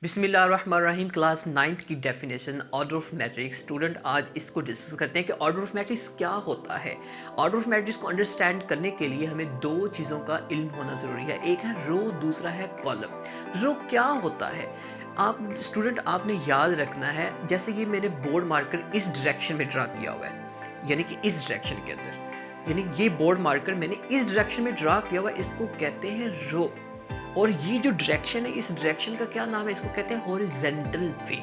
बिस्मिल्लाहिर्रहमानिर्रहीम class 9th की definition order of matrix. Student आज इसको डिस्कस करते हैं कि ऑर्डर ऑफ मैट्रिक्स क्या होता है। ऑर्डर ऑफ मैट्रिक्स को अंडरस्टैंड करने के लिए हमें दो चीज़ों का इल्म होना ज़रूरी है, एक है रो, दूसरा है कॉलम। रो क्या होता है आप स्टूडेंट आपने याद रखना है, जैसे कि मैंने बोर्ड मार्कर इस डायरेक्शन में ड्रा किया हुआ है, यानी कि इस डायरेक्शन के अंदर, यानी ये बोर्ड मार्कर मैंने इस डायरेक्शन में ड्रा किया हुआ है, इसको कहते हैं रो। और ये जो डायरेक्शन है, इस डायरेक्शन का क्या नाम है, इसको कहते हैं हॉरिजॉन्टल वे।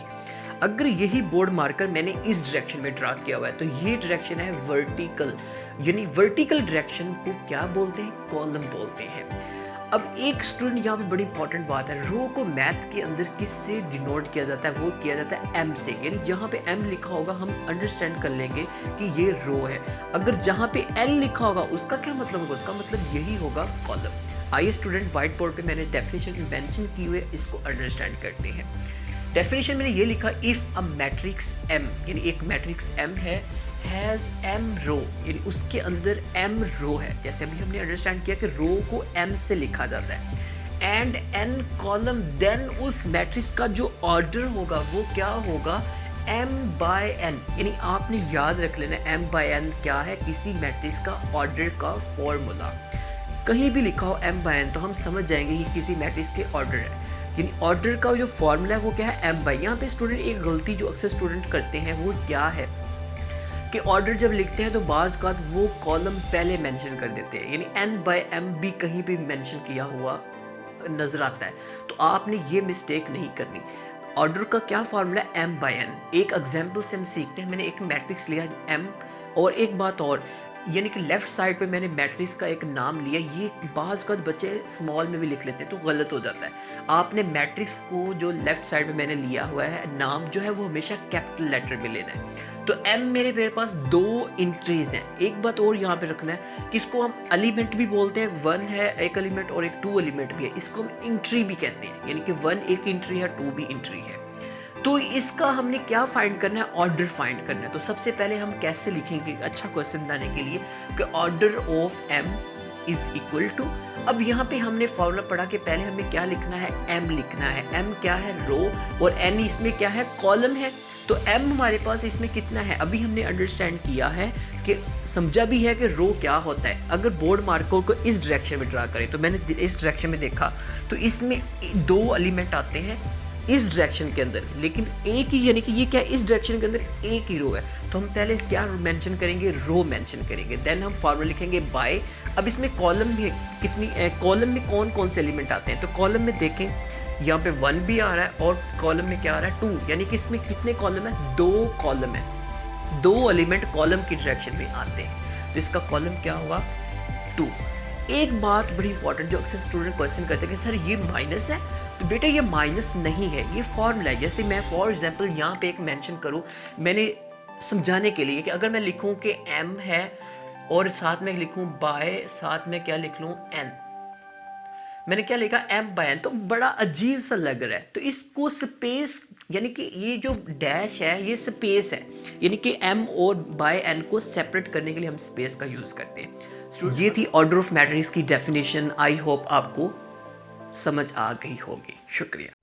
अगर यही बोर्ड मार्कर मैंने इस डायरेक्शन में ड्रा किया हुआ है तो ये डायरेक्शन है वर्टिकल, यानी वर्टिकल डायरेक्शन को क्या बोलते हैं, कॉलम बोलते हैं। अब एक स्टूडेंट यहाँ पे बड़ी इंपॉर्टेंट बात है, रो को मैथ के अंदर किससे डिनोट किया जाता है, वो किया जाता है एम से, यानी जहाँ पे एम लिखा होगा हम अंडरस्टैंड कर लेंगे कि ये रो है। अगर जहाँ पे एल लिखा होगा उसका क्या मतलब होगा, उसका मतलब यही होगा कॉलम। आइए स्टूडेंट, व्हाइट बोर्ड पे मैंने डेफिनेशन मेंशन की हुई है, इसको अंडरस्टैंड करते हैं। डेफिनेशन मैंने ये लिखा, इफ अ मैट्रिक्स एम, यानी एक मैट्रिक्स एम है, हैज एम रो, यानी उसके अंदर एम रो है। जैसे अभी हमने अंडरस्टैंड किया कि रो को एम से लिखा जाता है, एंड एन कॉलम, देन उस मैट्रिक्स का जो ऑर्डर होगा वो क्या होगा, एम बाय एन। यानी आपने याद रख लेना एम बाय एन क्या है, किसी मैट्रिक्स का ऑर्डर का फॉर्मूला। कहीं भी लिखा हो एम बाय एन तो हम समझ जाएंगे कि किसी मैट्रिक्स के ऑर्डर है, यानी ऑर्डर का जो फॉर्मूला है वो क्या है, एम बाय। यहाँ पे स्टूडेंट एक गलती जो अक्सर स्टूडेंट करते हैं वो क्या है कि ऑर्डर जब लिखते हैं तो बाज़ का वो कॉलम पहले मेंशन कर देते हैं, यानी एन बाय एम भी कहीं भी मेंशन किया हुआ नज़र आता है, तो आपने ये मिस्टेक नहीं करनी। ऑर्डर का क्या फार्मूला है, एम बाय एन। एक एग्जांपल से हम सीखते हैं, मैंने एक मैट्रिक्स लिया एम, और एक बात और, यानी कि लेफ्ट साइड पे मैंने मैट्रिक्स का एक नाम लिया, ये बाज़ का बच्चे स्मॉल में भी लिख लेते हैं तो गलत हो जाता है। आपने मैट्रिक्स को जो लेफ्ट साइड में मैंने लिया हुआ है नाम जो है वो हमेशा कैपिटल लेटर में लेना है। तो एम मेरे पास दो इंट्रीज हैं। एक बात और यहाँ पे रखना है कि इसको हम एलिमेंट भी बोलते हैं, वन है एक एलिमेंट और एक टू एलिमेंट भी है, इसको हम इंट्री भी कहते हैं, यानी कि वन एक इंट्री है, टू भी इंट्री है। तो इसका हमने क्या फाइंड करना है, ऑर्डर फाइंड करना है। तो सबसे पहले हम कैसे लिखेंगे अच्छा क्वेश्चन बनाने के लिए कि order of M is equal to, अब यहाँ पे हमने फॉर्मूला पढ़ा कि पहले हमें क्या लिखना है, एम लिखना है। एम क्या है, रो, और एन इसमें क्या है, कॉलम है। तो एम हमारे पास इसमें कितना है, अभी हमने अंडरस्टैंड किया है कि समझा भी है कि रो क्या होता है। अगर बोर्ड मार्कर को इस डायरेक्शन में ड्रा करें तो मैंने इस डायरेक्शन में देखा तो इसमें दो एलिमेंट आते हैं इस डायरेक्शन के अंदर, लेकिन एक ही, यानी कि ये क्या है, इस डायरेक्शन के अंदर एक ही रो है। तो हम पहले क्या मेंशन करेंगे, रो मेंशन करेंगे, देन हम फॉर्मूला लिखेंगे बाय। अब इसमें कॉलम भी कितनी, कॉलम में कौन कौन से एलिमेंट आते हैं, तो कॉलम में देखें यहाँ पे 1 भी आ रहा है और कॉलम में क्या आ रहा है, 2, यानी कि इसमें कितने कॉलम है, 2 कॉलम है, 2 एलिमेंट कॉलम की डायरेक्शन में आते हैं, तो इसका कॉलम क्या हुआ, 2। एक बात बड़ी इंपॉर्टेंट जो अक्सर स्टूडेंट क्वेश्चन करते हैं कि सर ये माइनस है, तो बेटा ये माइनस नहीं है, ये फॉर्मूला है। जैसे मैं फॉर एग्जांपल यहाँ पे एक मेंशन करूँ, मैंने समझाने के लिए कि अगर मैं लिखूँ कि m है और साथ में लिखूँ बाय, साथ में क्या लिख लूँ, n, मैंने क्या लिखा, m बाय n, तो बड़ा अजीब सा लग रहा है। तो इसको स्पेस, यानी कि ये जो डैश है ये स्पेस है, यानी कि m और बाय n को सेपरेट करने के लिए हम स्पेस का यूज़ करते हैं। ये थी ऑर्डर ऑफ मैट्रिक्स की डेफिनेशन। आई होप आपको समझ आ गई होगी। शुक्रिया।